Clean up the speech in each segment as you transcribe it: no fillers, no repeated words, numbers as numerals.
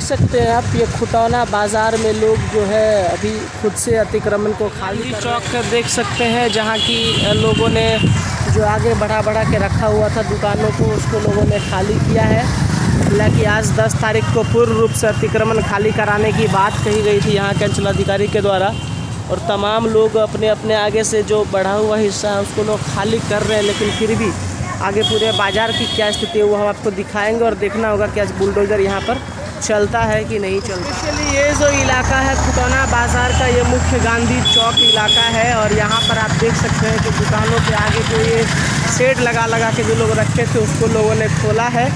सकते हैं आप, ये खुटौना बाज़ार में लोग जो है अभी खुद से अतिक्रमण को खाली चौक देख सकते हैं, जहाँ की लोगों ने जो आगे बढ़ा के रखा हुआ था दुकानों को, उसको लोगों ने खाली किया है। हालांकि आज 10 तारीख को पूर्ण रूप से अतिक्रमण खाली कराने की बात कही गई थी यहाँ के अंचलाधिकारी के द्वारा, और तमाम लोग अपने अपने आगे से जो बढ़ा हुआ हिस्सा है उसको लोग खाली कर रहे हैं। लेकिन फिर भी आगे पूरे बाज़ार की क्या स्थिति है वो हम आपको दिखाएंगे, और देखना होगा कि आज बुलडोज़र यहाँ पर चलता है कि नहीं चलता। इसलिए ये जो इलाका है खुटौना बाज़ार का, ये मुख्य गांधी चौक इलाका है, और यहाँ पर आप देख सकते हैं कि दुकानों के आगे जो ये शेड लगा के जो लोग रखे थे उसको लोगों ने खोला है।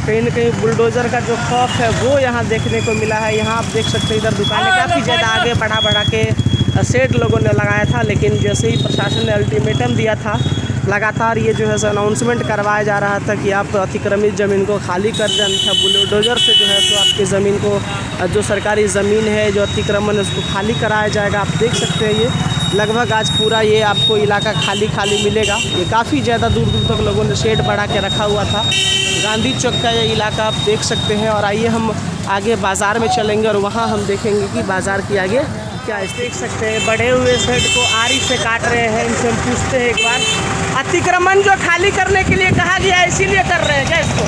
कहीं न कहीं बुलडोज़र का जो खौफ है वो यहाँ देखने को मिला है। यहाँ आप देख सकते हैं इधर दुकानें काफ़ी ज़्यादा आगे बढ़ा के शेड लोगों ने लगाया था, लेकिन जैसे ही प्रशासन ने अल्टीमेटम दिया था, लगातार ये जो है अनाउंसमेंट करवाया जा रहा था कि आप अतिक्रमित ज़मीन को खाली कर दें, अन्यथा बुलडोज़र से जो है तो आपकी ज़मीन को, जो सरकारी ज़मीन है जो अतिक्रमण है उसको खाली कराया जाएगा। आप देख सकते हैं ये लगभग आज पूरा ये आपको इलाका खाली मिलेगा। ये काफ़ी ज़्यादा दूर तक लोगों ने शेड बढ़ा के रखा हुआ था। गांधी चौक का ये इलाका आप देख सकते हैं, और आइए हम आगे बाज़ार में चलेंगे और वहाँ हम देखेंगे कि बाज़ार की आगे क्या देख सकते हैं। बढ़े हुए शेड को आरी से काट रहे हैं। इनसे हम पूछते हैं एक बार, अतिक्रमण जो खाली करने के लिए कहा गया है इसीलिए कर रहे हैं क्या? इसको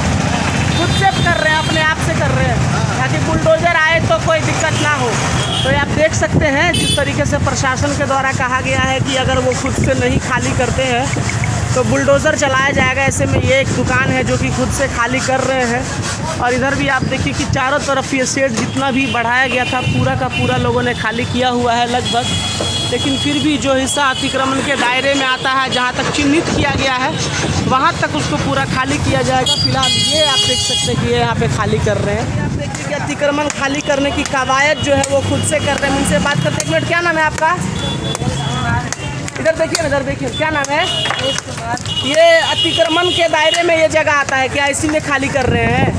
खुद से कर रहे हैं, अपने आप से कर रहे हैं, ताकि बुलडोज़र आए तो कोई दिक्कत ना हो। तो आप देख सकते हैं जिस तरीके से प्रशासन के द्वारा कहा गया है कि अगर वो खुद से नहीं खाली करते हैं तो बुलडोज़र चलाया जाएगा। ऐसे में ये एक दुकान है जो कि खुद से खाली कर रहे हैं, और इधर भी आप देखिए कि चारों तरफ ये शेड जितना भी बढ़ाया गया था पूरा का पूरा लोगों ने खाली किया हुआ है लगभग। लेकिन फिर भी जो हिस्सा अतिक्रमण के दायरे में आता है, जहाँ तक चिन्हित किया गया है वहाँ तक उसको पूरा खाली किया जाएगा। फिलहाल ये आप देख सकते हैं कि ये यहाँ पे खाली कर रहे हैं। आप देखिए कि अतिक्रमण खाली करने की कवायद जो है वो खुद से कर रहे हैं। उनसे बात करते हैं। एक मिनट, क्या नाम है आपका? इधर देखिए, इधर देखिए, क्या नाम है? ये अतिक्रमण के दायरे में ये जगह आता है क्या? इसीलिए खाली कर रहे हैं,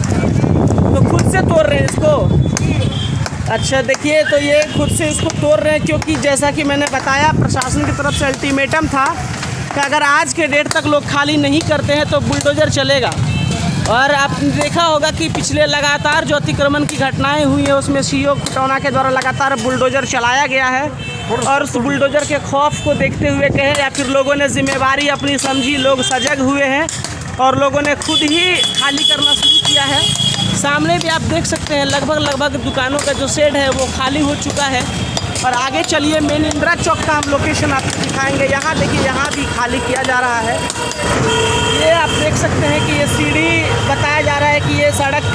तो खुद से तोड़ रहे हैं इसको? अच्छा, देखिए तो ये खुद से इसको तोड़ रहे हैं, क्योंकि जैसा कि मैंने बताया प्रशासन की तरफ से अल्टीमेटम था कि अगर आज के डेट तक लोग खाली नहीं करते हैं तो बुलडोज़र चलेगा। और आपने देखा होगा कि पिछले लगातार जो अतिक्रमण की घटनाएं हुई हैं उसमें सीओ खुटौना के द्वारा लगातार बुलडोज़र चलाया गया है, और उस बुलडोज़र के खौफ को देखते हुए कहें या फिर लोगों ने जिम्मेवारी अपनी समझी, लोग सजग हुए हैं और लोगों ने खुद ही खाली करना शुरू किया है। सामने भी आप देख सकते हैं लगभग दुकानों का जो शेड है वो खाली हो चुका है। और आगे चलिए, मेन इंदिरा चौक का हम लोकेशन आपको दिखाएंगे। यहाँ देखिए, यहाँ भी खाली किया जा रहा है। ये आप देख सकते हैं कि ये सीढ़ी बताया जा रहा है कि ये सड़क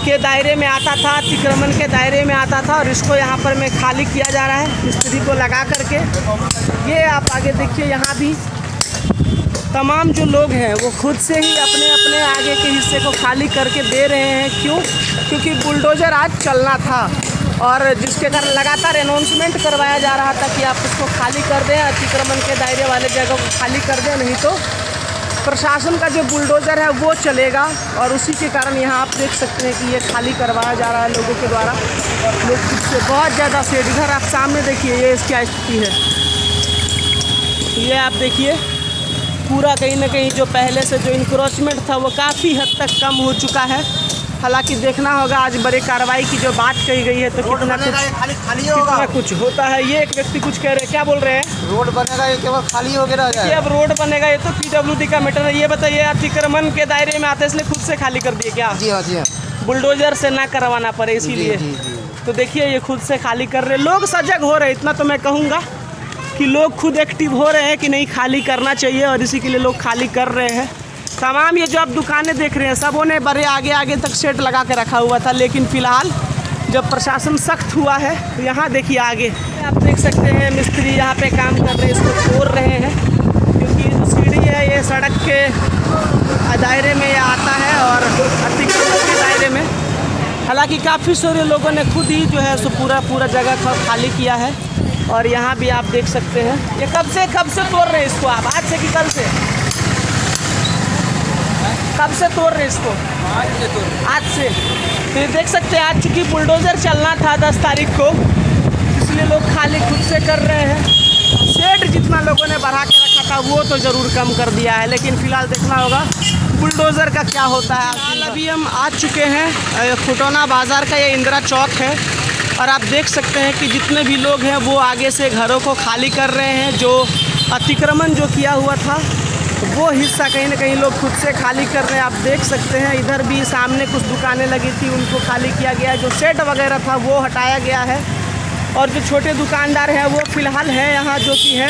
के दायरे में आता था, अतिक्रमण के दायरे में आता था, और इसको यहाँ पर में खाली किया जा रहा है मिस्त्री को लगा करके। ये आप आगे देखिए, यहाँ भी तमाम जो लोग हैं वो खुद से ही अपने अपने आगे के हिस्से को खाली करके दे रहे हैं। क्यों? क्योंकि बुलडोज़र आज चलना था, और जिसके कारण लगातार अनाउंसमेंट करवाया जा रहा था कि आप उसको खाली कर दें, अतिक्रमण के दायरे वाले जगह को खाली कर दें, नहीं तो प्रशासन का जो बुलडोज़र है वो चलेगा। और उसी के कारण यहाँ आप देख सकते हैं कि ये खाली करवाया जा रहा है लोगों के द्वारा। लोग इससे बहुत ज़्यादा शेड, इधर आप सामने देखिए ये क्या स्थिति है। ये आप देखिए पूरा कहीं ना कहीं जो पहले से जो इंक्रोचमेंट था वो काफ़ी हद तक कम हो चुका है। हालांकि देखना होगा आज बड़े कार्रवाई की जो बात कही गई है तो कितना कुछ होता है। ये एक व्यक्ति कुछ कह रहे हैं, क्या बोल रहे हैं? रोड बनेगा ये केवल खाली हो गया जाएगा। अब रोड बनेगा ये तो पीडब्ल्यूडी का मैटर है। ये बताइए, अतिक्रमण के दायरे में आते इसलिए खुद से खाली कर दिए क्या? जी हाँ, जी हाँ। बुलडोज़र से ना करवाना पड़े इसीलिए। तो देखिए ये खुद से खाली कर रहे, लोग सजग हो रहे हैं। इतना तो मैं कहूँगा कि लोग खुद एक्टिव हो रहे हैं कि नहीं खाली करना चाहिए, और इसी के लिए लोग खाली कर रहे हैं। तमाम ये जो आप दुकानें देख रहे हैं सबों ने बड़े आगे तक शेड लगा के रखा हुआ था, लेकिन फ़िलहाल जब प्रशासन सख्त हुआ है तो यहाँ देखिए आगे आप देख सकते हैं मिस्त्री यहाँ पे काम कर रहे हैं, इसको तोड़ रहे हैं, क्योंकि जो सीढ़ी है ये सड़क के दायरे में ये आता है और अतिक्रमण के दायरे में। हालांकि काफ़ी सारे लोगों ने खुद ही जो है सो पूरा जगह खाली किया है। और यहाँ भी आप देख सकते हैं ये कब से तोड़ रहे हैं इसको आप? आज से कि कल से? कब से तोड़ रहे हैं इसको? आज से। तो ये देख सकते हैं आज चूँकि बुलडोज़र चलना था 10 तारीख को, इसलिए लोग खाली खुद से कर रहे हैं। शेड जितना लोगों ने बढ़ा के रखा था वो तो ज़रूर कम कर दिया है, लेकिन फ़िलहाल देखना होगा बुलडोज़र का क्या होता है। फिलहाल अभी हम आ चुके हैं खुटौना बाज़ार का, ये इंदिरा चौक है और आप देख सकते हैं कि जितने भी लोग हैं वो आगे से घरों को खाली कर रहे हैं। जो अतिक्रमण जो किया हुआ था वो हिस्सा कहीं ना कहीं लोग खुद से खाली कर रहे हैं। आप देख सकते हैं इधर भी सामने कुछ दुकानें लगी थी, उनको खाली किया गया है। जो शेड वगैरह था वो हटाया गया है और जो छोटे दुकानदार हैं वो फ़िलहाल है यहाँ जो कि है,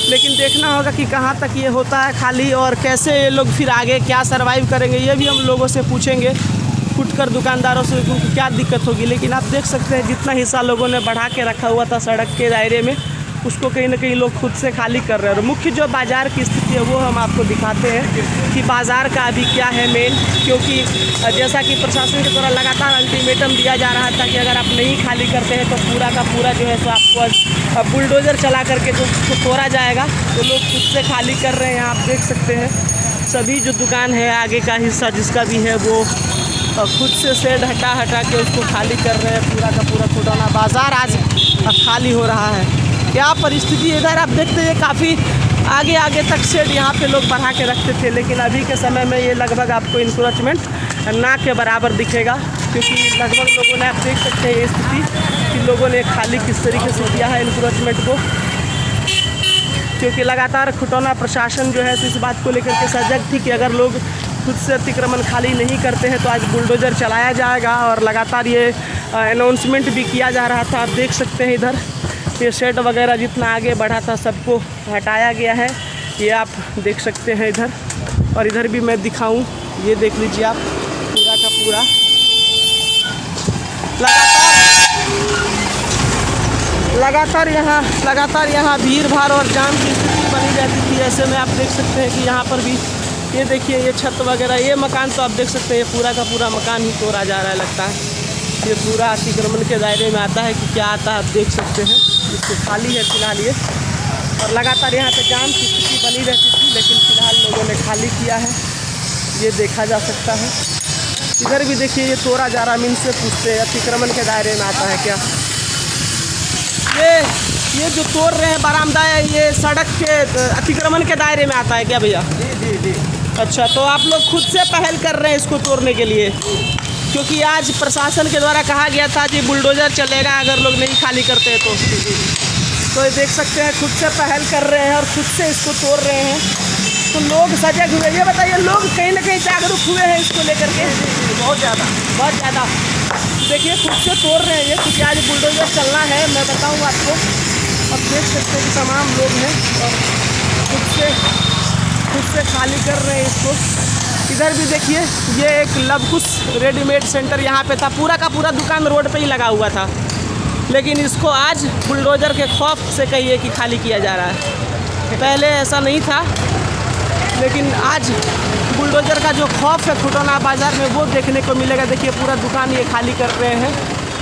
लेकिन देखना होगा कि कहाँ तक ये होता है खाली और कैसे ये लोग फिर आगे क्या सर्वाइव करेंगे, ये भी हम लोगों से पूछेंगे फुटकर दुकानदारों से उनको क्या दिक्कत होगी। लेकिन आप देख सकते हैं जितना हिस्सा लोगों ने बढ़ा के रखा हुआ था सड़क के दायरे में, उसको कहीं ना कहीं लोग खुद से खाली कर रहे हैं। और मुख्य जो बाज़ार की स्थिति है वो हम आपको दिखाते हैं कि बाज़ार का अभी क्या है मेन, क्योंकि जैसा कि प्रशासन के द्वारा लगातार अल्टीमेटम दिया जा रहा था कि अगर आप नहीं खाली करते हैं तो पूरा का पूरा जो है सो आपको बुलडोज़र चला करके जो तोड़ा जाएगा। तो लोग खुद से खाली कर रहे हैं। आप देख सकते हैं सभी जो दुकान है आगे का हिस्सा जिसका भी है वो खुद से शेड हटा के उसको खाली कर रहे हैं। पूरा का पूरा खुटौना बाज़ार आज खाली हो रहा है। क्या परिस्थिति इधर आप देखते हैं, काफ़ी आगे तक शेड यहाँ पे लोग बढ़ा के रखते थे, लेकिन अभी के समय में ये लगभग आपको इंक्रोचमेंट ना के बराबर दिखेगा, क्योंकि लगभग लोगों ने, आप देख सकते हैं ये स्थिति कि लोगों ने खाली किस तरीके से किया है इंक्रोचमेंट को। क्योंकि लगातार खुटौना प्रशासन जो है इस बात को लेकर के सजग थी कि अगर लोग खुद से अतिक्रमण खाली नहीं करते हैं तो आज बुलडोज़र चलाया जाएगा, और लगातार ये अनाउंसमेंट भी किया जा रहा था। आप देख सकते हैं इधर ये शेड वगैरह जितना आगे बढ़ा था सबको हटाया गया है, ये आप देख सकते हैं इधर। और इधर भी मैं दिखाऊं, ये देख लीजिए आप पूरा का पूरा लगातार यहाँ भीड़ भाड़ और जाम की स्थिति बनी रहती थी। ऐसे में आप देख सकते हैं कि यहाँ पर भी ये देखिए ये छत वगैरह, ये मकान तो आप देख सकते हैं ये पूरा का पूरा मकान ही तोड़ा जा रहा है। लगता है ये पूरा अतिक्रमण के दायरे में आता है कि क्या आता है, आप देख सकते हैं। इसको खाली है फिलहाल ये, और लगातार यहाँ पे जाम की स्थिति बनी रहती थी, लेकिन फ़िलहाल लोगों ने खाली किया है, ये देखा जा सकता है। इधर भी देखिए ये तोड़ा जा रहा है। मीन से पूछते हैं अतिक्रमण के दायरे में आता है क्या ये जो तोड़ रहे हैं बरामदा है, ये सड़क के अतिक्रमण के दायरे में आता है क्या भैया? जी। अच्छा, तो आप लोग खुद से पहल कर रहे हैं इसको तोड़ने के लिए, क्योंकि आज प्रशासन के द्वारा कहा गया था कि बुलडोज़र चलेगा अगर लोग नहीं खाली करते हैं तो ये देख सकते हैं खुद से पहल कर रहे हैं और खुद से इसको तोड़ रहे हैं। तो लोग सजग हुए, ये बताइए लोग कहीं ना कहीं जागरूक हुए हैं इसको लेकर के? बहुत ज़्यादा। देखिए खुद से तोड़ रहे हैं ये, क्योंकि आज बुलडोज़र चलना है। मैं बताऊँ आपको, अब देख सकते हैं कि तमाम लोग हैं और खुद से खाली कर रहे हैं इसको। इधर भी देखिए ये एक लवकुश रेडीमेड सेंटर यहाँ पे था, पूरा का पूरा दुकान रोड पे ही लगा हुआ था, लेकिन इसको आज बुलडोज़र के खौफ से कहिए कि खाली किया जा रहा है। पहले ऐसा नहीं था, लेकिन आज बुलडोज़र का जो खौफ है खुटौना बाज़ार में वो देखने को मिलेगा। देखिए पूरा दुकान ये खाली कर रहे हैं।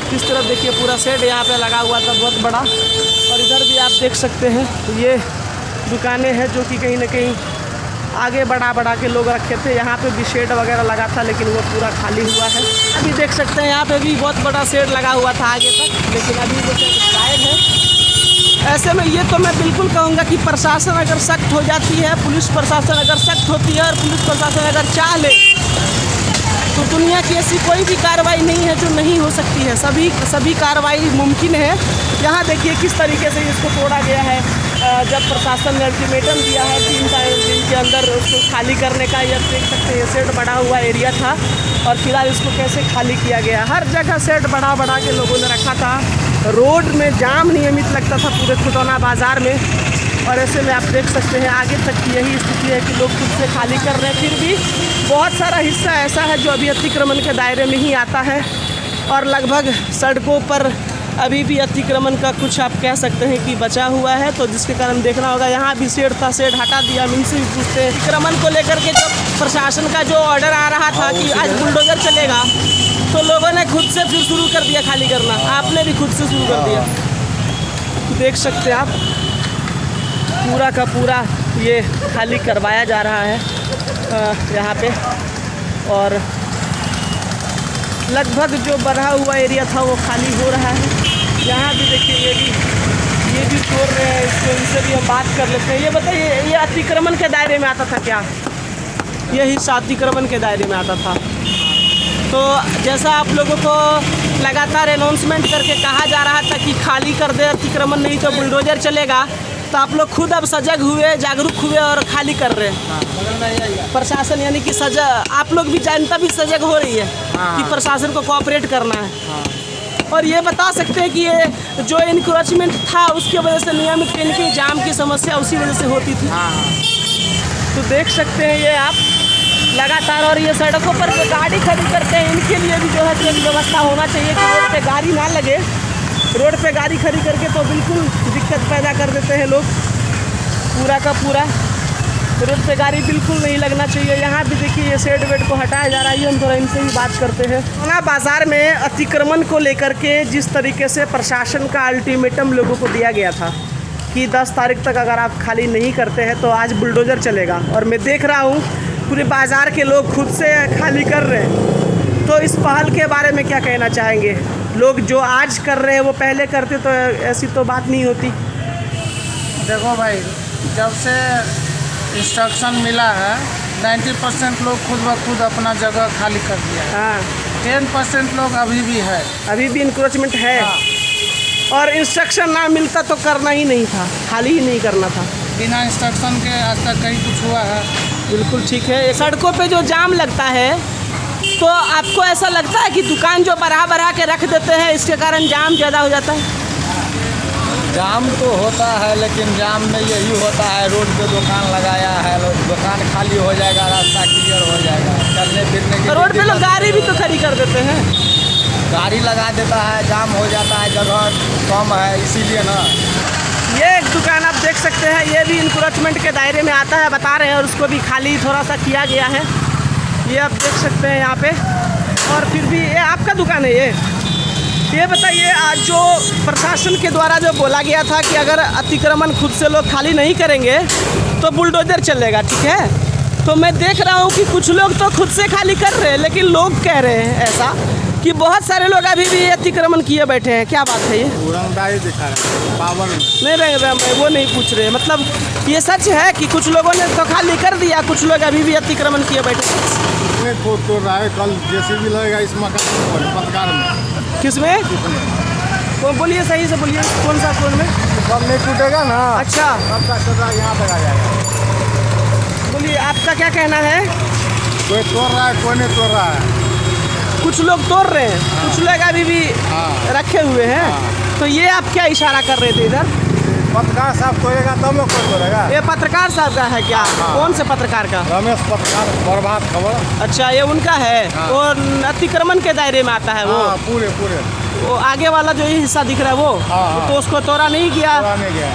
इस तरफ देखिए पूरा शेड यहाँ पे लगा हुआ था बहुत बड़ा, और इधर भी आप देख सकते हैं ये दुकानें हैं जो कि कहीं ना कहीं आगे बढ़ा के लोग रखे थे। यहाँ पे भी शेड वगैरह लगा था, लेकिन वो पूरा खाली हुआ है। अभी देख सकते हैं यहाँ पे भी बहुत बड़ा शेड लगा हुआ था आगे तक, लेकिन अभी वो शेड गायब है। ऐसे में ये तो मैं बिल्कुल कहूँगा कि प्रशासन अगर सख्त हो जाती है, पुलिस प्रशासन अगर सख्त होती है और पुलिस प्रशासन अगर चाह ले, तो दुनिया की ऐसी कोई भी कार्रवाई नहीं है जो नहीं हो सकती है। सभी कार्रवाई मुमकिन है। यहाँ देखिए किस तरीके से इसको तोड़ा गया है। जब प्रशासन ने अल्टीमेटम दिया है 3 दिन के अंदर उसको खाली करने का, यह देख सकते हैं शेड बढ़ा हुआ एरिया था और फिलहाल इसको कैसे खाली किया गया। हर जगह शेड बढ़ा के लोगों ने रखा था। रोड में जाम नियमित लगता था पूरे खुटौना बाज़ार में, और ऐसे में आप देख सकते हैं आगे तक की यही स्थिति है कि लोग खुद से खाली कर रहे हैं। फिर भी बहुत सारा हिस्सा ऐसा है जो अभी अतिक्रमण के दायरे में ही आता है, और लगभग सड़कों पर अभी भी अतिक्रमण का कुछ आप कह सकते हैं कि बचा हुआ है। तो जिसके कारण देखना होगा, यहाँ भी शेड था, शेड हटा दिया। इनसे भी पूछते हैं अतिक्रमण को लेकर के जब प्रशासन का जो ऑर्डर आ रहा था कि आज बुलडोज़र चलेगा, तो लोगों ने खुद से फिर शुरू कर दिया खाली करना। आपने भी खुद से शुरू कर दिया। देख सकते हैं आप पूरा का पूरा ये खाली करवाया जा रहा है यहाँ पे, और लगभग जो बढ़ा हुआ एरिया था वो खाली हो रहा है। यहाँ भी देखिए ये भी तोड़ रहे हैं इसको, इनसे भी हम बात कर लेते हैं। ये बताइए ये अतिक्रमण के दायरे में आता था क्या? ये हिस्सा अतिक्रमण के दायरे में आता था। तो जैसा आप लोगों को लगातार अनाउंसमेंट करके कहा जा रहा था कि खाली कर दे अतिक्रमण, नहीं तो बुलडोजर चलेगा, तो आप लोग खुद अब सजग हुए, जागरूक हुए और खाली कर रहे हैं। प्रशासन यानी कि आप लोग भी, जनता भी सजग हो रही है कि प्रशासन को कोऑपरेट करना है। और ये बता सकते हैं कि ये जो इनक्रोचमेंट था उसकी वजह से नियमित इनकी जाम की समस्या उसी वजह से होती थी। तो देख सकते हैं ये आप लगातार, और ये सड़कों पर जो गाड़ी खड़ी करते हैं इनके लिए भी जो है तो एक व्यवस्था होना चाहिए कि रोड पे गाड़ी ना लगे। रोड पे गाड़ी खड़ी करके तो बिल्कुल दिक्कत पैदा कर देते हैं लोग, पूरा का पूरा। रोड पे गाड़ी बिल्कुल नहीं लगना चाहिए। यहाँ भी देखिए ये शेड वेड को हटाया जा रहा है। हम थोड़ा इनसे ही बात करते हैं। सोना बाज़ार में अतिक्रमण को लेकर के जिस तरीके से प्रशासन का अल्टीमेटम लोगों को दिया गया था कि 10 तारीख तक अगर आप खाली नहीं करते हैं तो आज बुलडोज़र चलेगा, और मैं देख रहा हूँ पूरे बाज़ार के लोग खुद से खाली कर रहे हैं। तो इस पहल के बारे में क्या कहना चाहेंगे? लोग जो आज कर रहे हैं वो पहले करते तो ऐसी तो बात नहीं होती। देखो भाई, जब से इंस्ट्रक्शन मिला है 90% लोग खुद ब खुद अपना जगह खाली कर दिया है। हाँ, 10% लोग अभी भी है, अभी भी इंक्रोचमेंट है। और इंस्ट्रक्शन ना मिलता तो करना ही नहीं था, खाली ही नहीं करना था। बिना इंस्ट्रक्शन के आज तक कहीं कुछ हुआ है? बिल्कुल ठीक है। सड़कों पे जो जाम लगता है तो आपको ऐसा लगता है कि दुकान जो बढ़ा के रख देते हैं इसके कारण जाम ज़्यादा हो जाता है? जाम तो होता है, लेकिन जाम में यही होता है, रोड पे दुकान लगाया है, दुकान खाली हो जाएगा, रास्ता क्लियर हो जाएगा, चलने फिरने की। रोड पे लोग गाड़ी भी तो खड़ी कर देते हैं। गाड़ी लगा देता है, जाम हो जाता है, जगह कम है इसीलिए ना। ये एक दुकान आप देख सकते हैं, ये भी इंक्रोचमेंट के दायरे में आता है, बता रहे हैं, और उसको भी खाली थोड़ा सा किया गया है। ये आप देख सकते हैं यहाँ पे। और फिर भी ये आपका दुकान है। ये बताइए, आज जो प्रशासन के द्वारा जो बोला गया था कि अगर अतिक्रमण खुद से लोग खाली नहीं करेंगे तो बुलडोजर चलेगा, ठीक है? तो मैं देख रहा हूँ कि कुछ लोग तो खुद से खाली कर रहे हैं, लेकिन लोग कह रहे हैं ऐसा कि बहुत सारे लोग अभी भी अतिक्रमण किए बैठे हैं। क्या बात है ये? रंगदारी दिखा रहे हैं पावर में। नहीं, वो नहीं पूछ रहे। मतलब ये सच है कि कुछ लोगों ने तो खाली कर दिया, कुछ लोग अभी भी अतिक्रमण किए बैठे हैं। तो रहा है, कल जेसीबी लगेगा इस मकान पत्रकार में। किसमें? तो बोलिए, सही से बोलिए, कौन सा कौन में? कल नहीं टूटेगा ना। अच्छा, आपका कचरा यहाँ तक आ जाएगा। बोलिए, आपका क्या कहना है? कोई तोड़ रहा है, कोई नहीं तोड़ रहा है। कुछ लोग तोड़ रहे हैं, कुछ लोग अभी भी रखे हुए हैं। तो ये आप क्या इशारा कर रहे थे इधर? पत्रकार साहब तोड़ेगा तब लोग कोई तोड़ेगा। ये पत्रकार साहब का है क्या? कौन से पत्रकार का? रमेश पत्रकार, प्रभात खबर। अच्छा, ये उनका है। वो अतिक्रमण के दायरे में आता है वो? पूरे वो आगे वाला जो ये हिस्सा दिख रहा है वो तो उसको तोड़ा नहीं गया।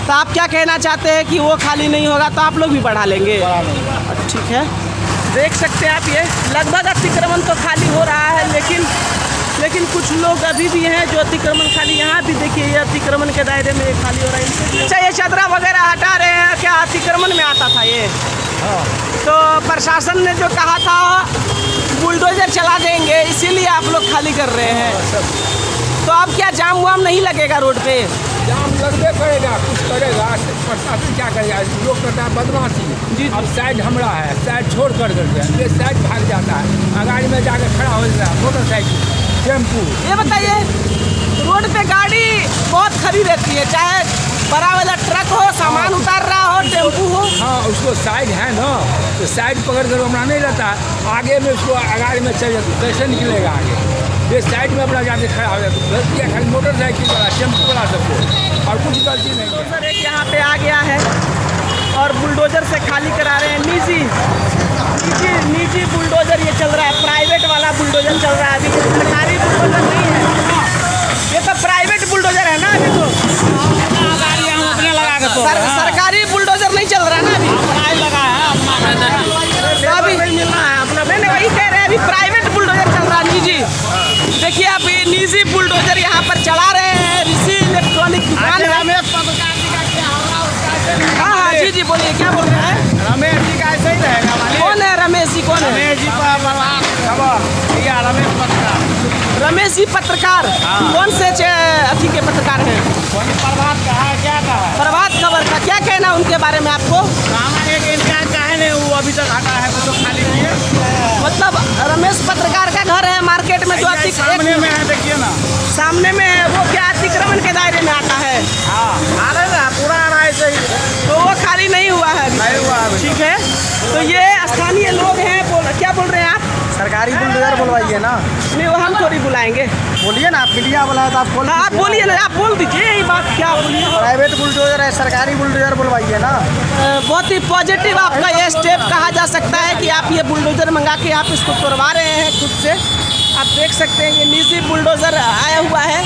तो आप क्या कहना चाहते हैं कि वो खाली नहीं होगा तो आप लोग भी बढ़ा लेंगे? ठीक है, देख सकते हैं आप, ये लगभग अतिक्रमण तो खाली हो रहा है, लेकिन कुछ लोग अभी भी हैं जो अतिक्रमण खाली। यहाँ भी देखिए, ये अतिक्रमण के दायरे में खाली हो रहा है। अच्छा, ये चदरा वगैरह हटा रहे हैं, क्या अतिक्रमण में आता था ये? तो प्रशासन ने जो कहा था बुलडोजर चला देंगे, इसीलिए आप लोग खाली कर रहे हैं। तो अब क्या जाम वाम नहीं लगेगा रोड पे? जाम लगबे करेगा, कुछ करेगा प्रशासन, क्या करेगा? लोग करता है बदमाशी जी। अब साइड हमरा है, साइड छोड़ कर ये साइड भाग जाता है, गाड़ी में जाकर खड़ा हो जाता है, मोटरसाइकिल, टेम्पू। ये बताइए, रोड पे गाड़ी बहुत खड़ी रहती है, चाहे बड़ा वाला ट्रक हो, सामान उतार रहा हो, टेम्पू हो। हाँ, उसको साइड है ना, तो साइड पकड़ कर अपना नहीं रहता, आगे में उसको गाड़ी में चल जाता, कैसे निकलेगा आगे? ये साइड में अपना जाके खड़ा हो जाता। गलती है खाली मोटरसाइकिल वाला, टेम्पू वाला सबको, और कुछ गलती नहीं है। सर, एक यहाँ पे आ गया है और बुलडोजर से खाली करा रहे हैं। निजी बुलडोजर ये चल रहा है, प्राइवेट वाला बुलडोजर चल रहा है अभी, सरकारी बुलडोजर नहीं है। ये तो प्राइवेट बुलडोजर है ना अभी तो। सरकारी बुलडोजर नहीं चल रहा ना अभी। मैंने वही कह रहे हैं, अभी प्राइवेट बुलडोजर चल रहा है, निजी। देखिए, आप ये निजी बुलडोजर यहाँ पर चला रहे हैं। ऋषि इलेक्ट्रॉनिक दुकान है। हाँ, जी बोलिए, क्या बोल रहे हैं? रमेश जी का ऐसे ही रहेगा। कौन है रमेश जी? कौन है रमेश जी? रमेश पत्रकार। रमेश जी पत्रकार? कौन से अथी के पत्रकार हैं? प्रभात का है, क्या का है? प्रभात खबर का। क्या कहना उनके बारे में आपको? इनका है नहीं, वो अभी तक हटा है, वो तो खाली किए। मतलब रमेश पत्रकार का घर है मार्केट में जो सामने में है, देखिए ना। सामने में है, वो क्या अतिक्रमण के दायरे में आता है? हाँ, आ रहे ना, पूरा आ रहा है ऐसे ही। तो वो खाली नहीं हुआ है अभी? नहीं हुआ अभी। ठीक है, तो ये स्थानीय लोग हैं, क्या बोल रहे हैं आप? सरकारी बुलडोजर बुलवाइए ना। नहीं, वो हम थोड़ी बुलाएंगे। बोलिए ना, आप मीडिया वाला है तो आप बोल आप बोलिए ना, आप बोल दीजिए यही बात, क्या बोलिए। प्राइवेट बुलडोजर है, सरकारी बुलडोजर बुलवाइए ना। बहुत ही पॉजिटिव आपका ये स्टेप कहा जा सकता है कि आप ये बुलडोजर मंगा के आप इसको तोड़वा रहे हैं खुद से। आप देख सकते हैं ये निजी बुलडोजर आया हुआ है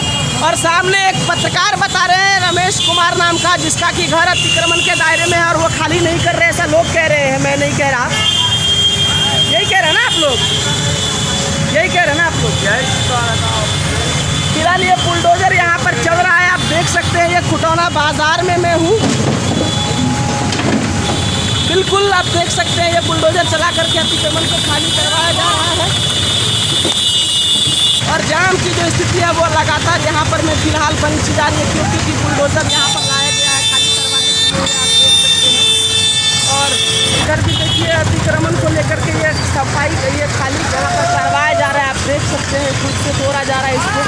और सामने एक पत्रकार बता रहे हैं रमेश कुमार नाम का, जिसका कि घर अतिक्रमण के दायरे में है और वो खाली नहीं कर रहे, ऐसा लोग कह रहे हैं, मैं नहीं कह रहा। यही कह रहे हैं ना आप लोग, यही कह रहे हैं ना आप लोग। फिलहाल ये बुलडोजर यहाँ पर चल रहा है, आप देख सकते हैं। ये खुटौना बाजार में मैं हूँ, बिल्कुल आप देख सकते हैं ये बुलडोजर चला करके अतिक्रमण को खाली करवाया जा रहा है और जाम की जो स्थिति है वो लगातार यहाँ पर में फिलहाल बनी जा रही है, क्योंकि बुलडोजर यहाँ पर लाया गया है खाली करवाने के लिए, आप देख सकते हैं। और इधर भी देखिए अतिक्रमण को लेकर के ये सफाई, ये खाली जगह पर करवाया जा रहा है, आप देख सकते हैं, खुद से तोड़ा जा रहा है इसको।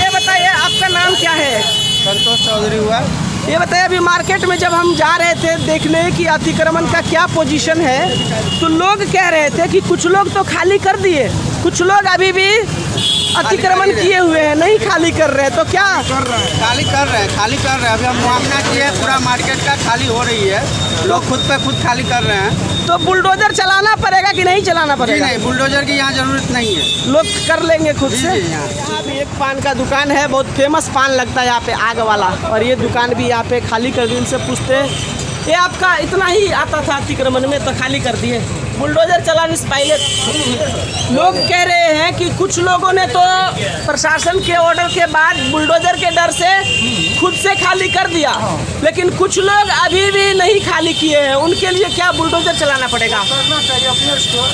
ये बताइए आपका नाम क्या है? संतोष चौधरी हुआ। ये बताइए, अभी मार्केट में जब हम जा रहे थे देखने कि अतिक्रमण का क्या पोजीशन है, तो लोग कह रहे थे कि कुछ लोग तो खाली कर दिए, कुछ लोग अभी भी अतिक्रमण किए हुए हैं, नहीं खाली कर रहे हैं, तो क्या कर रहे हैं? खाली कर रहे हैं, खाली कर रहे हैं। अभी हम मुआयना किए, पूरा मार्केट का खाली हो रही है, लोग खुद पे खुद खाली कर रहे हैं। तो बुलडोजर चलाना पड़ेगा कि नहीं चलाना जी पड़ेगा? नहीं, बुलडोजर की यहाँ जरूरत नहीं है, लोग कर लेंगे खुद से। जी, यहाँ। यहाँ भी एक पान का दुकान है, बहुत फेमस पान लगता है यहाँ पे, आग वाला, और ये दुकान भी यहाँ पे खाली कर दी। इनसे पूछते हैं, ये आपका इतना ही आता था अतिक्रमण में तो खाली कर दिए? बुलडोजर चलाने से पहले लोग कह रहे हैं कि कुछ लोगों ने तो प्रशासन के ऑर्डर के बाद बुलडोजर के डर से खुद से खाली कर दिया, लेकिन कुछ लोग अभी भी नहीं खाली किए हैं, उनके लिए क्या बुलडोजर चलाना पड़ेगा? करना चाहिए, अपने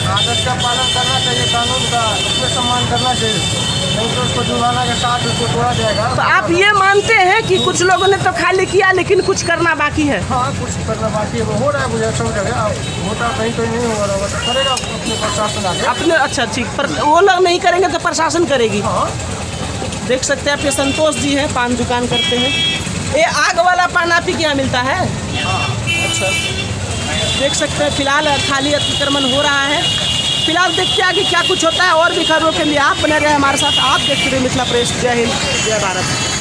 आदत का पालन करना चाहिए, कानून का अपने सम्मान करना चाहिए, नहीं तो उसको जुर्माना के साथ उसको तोड़ा जाएगा। तो आप ये मानते हैं कि कुछ लोगों ने तो खाली किया लेकिन कुछ करना बाकी है? हाँ, कुछ करना बाकी है, वो हो रहा है, मुझे सब जगह होता, कहीं कहीं नहीं हो रहा होगा तो करेगा अपने प्रशासन आगे। अपने, अच्छा ठीक, पर वो लोग नहीं करेंगे तो प्रशासन करेगी। हाँ, देख सकते हैं आप, ये संतोष जी हैं, पान दुकान करते हैं। ये आग वाला पान आप ही के यहाँ मिलता है? अच्छा, देख सकते हैं फिलहाल खाली अतिक्रमण हो रहा है। फिलहाल देखते हैं कि क्या कुछ होता है, और भी खबरों के लिए आप बने रहे हमारे साथ। आप देखते रहे मिथिला प्रेस। जय हिंद, जय भारत।